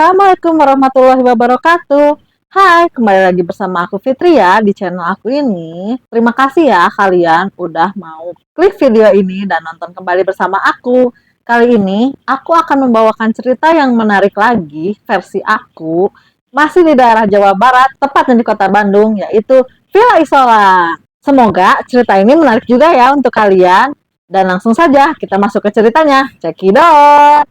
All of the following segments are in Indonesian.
Assalamualaikum warahmatullahi wabarakatuh. Hai, kembali lagi bersama aku Fitri ya di channel aku ini. Terima kasih ya kalian udah mau klik video ini dan nonton kembali bersama aku. Kali ini aku akan membawakan cerita yang menarik lagi versi aku. Masih di daerah Jawa Barat, tepatnya di kota Bandung, yaitu Villa Isola. Semoga cerita ini menarik juga ya untuk kalian. Dan langsung saja kita masuk ke ceritanya. Cekidot!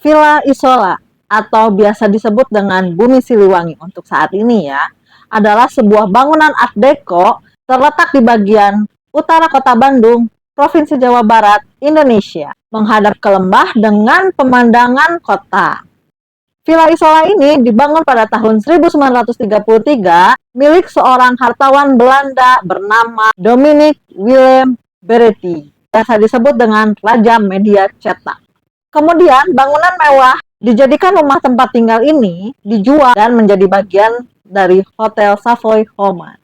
Villa Isola atau biasa disebut dengan Bumi Siliwangi untuk saat ini ya, adalah sebuah bangunan Art Deco terletak di bagian utara kota Bandung, Provinsi Jawa Barat, Indonesia, menghadap ke lembah dengan pemandangan kota. Villa Isola ini dibangun pada tahun 1933 milik seorang hartawan Belanda bernama Dominic Willem Beretti, biasa disebut dengan Raja Media Cetak. Kemudian bangunan mewah dijadikan rumah tempat tinggal ini dijual dan menjadi bagian dari Hotel Savoy Homan.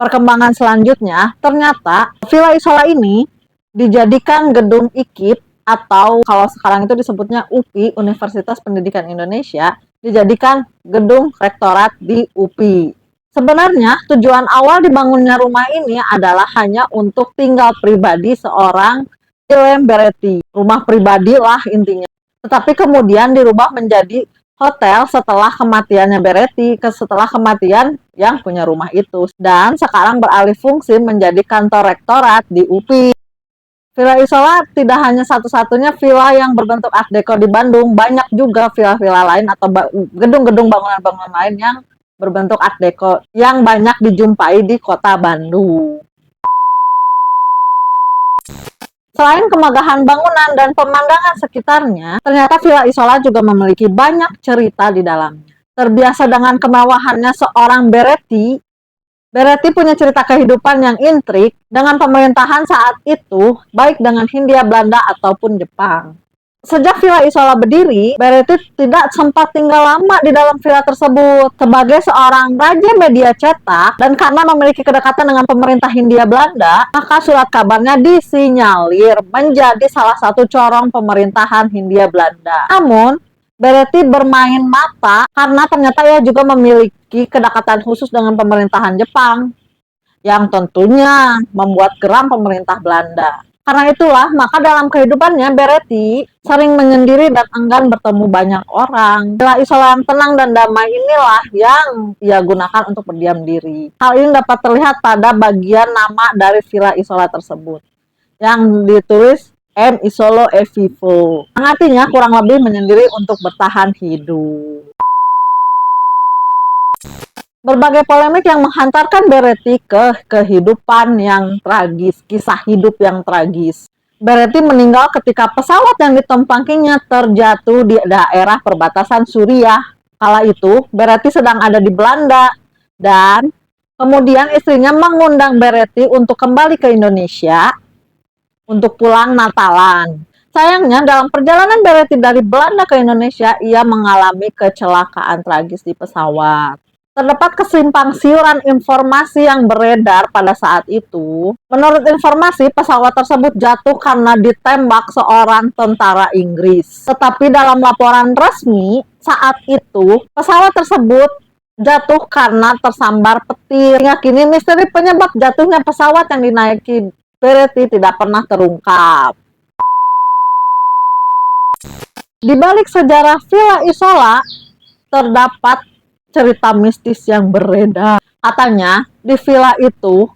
Perkembangan selanjutnya, ternyata Villa Isola ini dijadikan gedung IKIP atau kalau sekarang itu disebutnya UPI, Universitas Pendidikan Indonesia, dijadikan gedung rektorat di UPI. Sebenarnya tujuan awal dibangunnya rumah ini adalah hanya untuk tinggal pribadi seorang Willem Beretti, rumah pribadi lah intinya. Tetapi kemudian dirubah menjadi hotel setelah kematiannya Beretti, setelah kematian yang punya rumah itu. Dan sekarang beralih fungsi menjadi kantor rektorat di UPI. Villa Isola tidak hanya satu-satunya villa yang berbentuk Art Deco di Bandung, banyak juga villa-villa lain atau gedung-gedung bangunan-bangunan lain yang berbentuk Art Deco yang banyak dijumpai di kota Bandung. Selain kemegahan bangunan dan pemandangan sekitarnya, ternyata Villa Isola juga memiliki banyak cerita di dalamnya. Terbiasa dengan kemewahannya seorang Beretti, Beretti punya cerita kehidupan yang intrik dengan pemerintahan saat itu, baik dengan Hindia Belanda ataupun Jepang. Sejak Villa Isola berdiri, Beretti tidak sempat tinggal lama di dalam villa tersebut. Sebagai seorang raja media cetak, dan karena memiliki kedekatan dengan pemerintah Hindia Belanda, maka surat kabarnya disinyalir menjadi salah satu corong pemerintahan Hindia Belanda. Namun, Beretti bermain mata karena ternyata ia juga memiliki kedekatan khusus dengan pemerintahan Jepang, yang tentunya membuat geram pemerintah Belanda. Karena itulah, maka dalam kehidupannya Beretti sering menyendiri dan enggan bertemu banyak orang. Villa Isola yang tenang dan damai inilah yang ia gunakan untuk berdiam diri. Hal ini dapat terlihat pada bagian nama dari Villa Isola tersebut, yang ditulis M Isolo e Vivo, yang artinya kurang lebih menyendiri untuk bertahan hidup. Berbagai polemik yang menghantarkan Beretti ke kehidupan yang tragis, kisah hidup yang tragis. Beretti meninggal ketika pesawat yang ditumpanginya terjatuh di daerah perbatasan Suriah. Kala itu, Beretti sedang ada di Belanda, dan kemudian istrinya mengundang Beretti untuk kembali ke Indonesia untuk pulang Natalan. Sayangnya, dalam perjalanan Beretti dari Belanda ke Indonesia, ia mengalami kecelakaan tragis di pesawat. Terdapat kesimpang siuran informasi yang beredar pada saat itu. Menurut informasi, pesawat tersebut jatuh karena ditembak seorang tentara Inggris. Tetapi dalam laporan resmi, saat itu pesawat tersebut jatuh karena tersambar petir. Hingga kini misteri penyebab jatuhnya pesawat yang dinaiki Beretti tidak pernah terungkap. Di balik sejarah Villa Isola, terdapat cerita mistis yang beredar. Katanya, di villa itu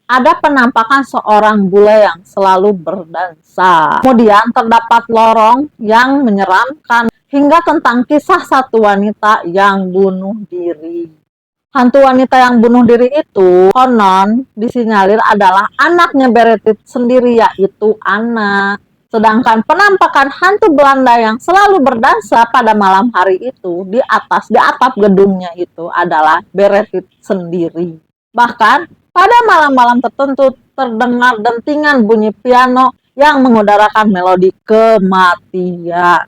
ada penampakan seorang bule yang selalu berdansa. Kemudian terdapat lorong yang menyeramkan hingga tentang kisah satu wanita yang bunuh diri. Hantu wanita yang bunuh diri itu konon disinyalir adalah anaknya Beretti sendiri, yaitu Anna. Sedangkan penampakan hantu Belanda yang selalu berdansa pada malam hari itu di atap gedungnya itu adalah Beretti sendiri. Bahkan pada malam-malam tertentu terdengar dentingan bunyi piano yang mengudarakan melodi kematian.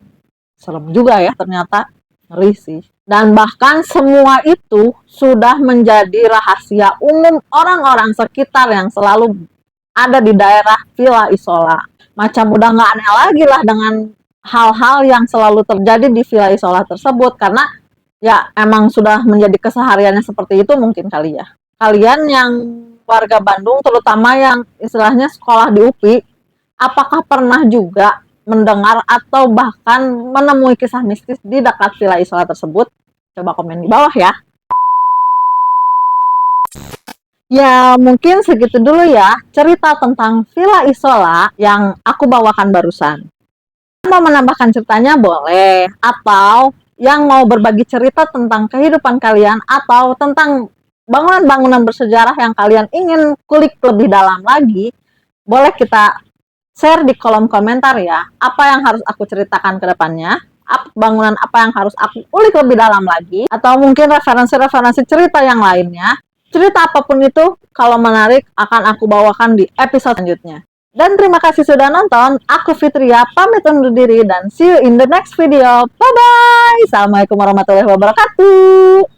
Serem juga ya ternyata, ngeri sih. Dan bahkan semua itu sudah menjadi rahasia umum orang-orang sekitar yang selalu ada di daerah Villa Isola. macam udah nggak aneh lagi lah dengan hal-hal yang selalu terjadi di Villa Isola tersebut, karena ya emang sudah menjadi kesehariannya seperti itu mungkin kali ya. Kalian yang warga Bandung, terutama yang istilahnya sekolah di UPI, apakah pernah juga mendengar atau bahkan menemui kisah mistis di dekat Villa Isola tersebut? Coba komen di bawah ya. Ya, mungkin segitu dulu ya cerita tentang Villa Isola yang aku bawakan barusan. Mau menambahkan ceritanya boleh, atau yang mau berbagi cerita tentang kehidupan kalian atau tentang bangunan-bangunan bersejarah yang kalian ingin kulik lebih dalam lagi, boleh kita share di kolom komentar ya. Apa yang harus aku ceritakan ke depannya, bangunan apa yang harus aku ulik lebih dalam lagi, atau mungkin referensi-referensi cerita yang lainnya. Cerita apapun itu, kalau menarik akan aku bawakan di episode selanjutnya. Dan terima kasih sudah nonton. Aku Fitria, pamit undur diri dan see you in the next video. Bye-bye. Assalamualaikum warahmatullahi wabarakatuh.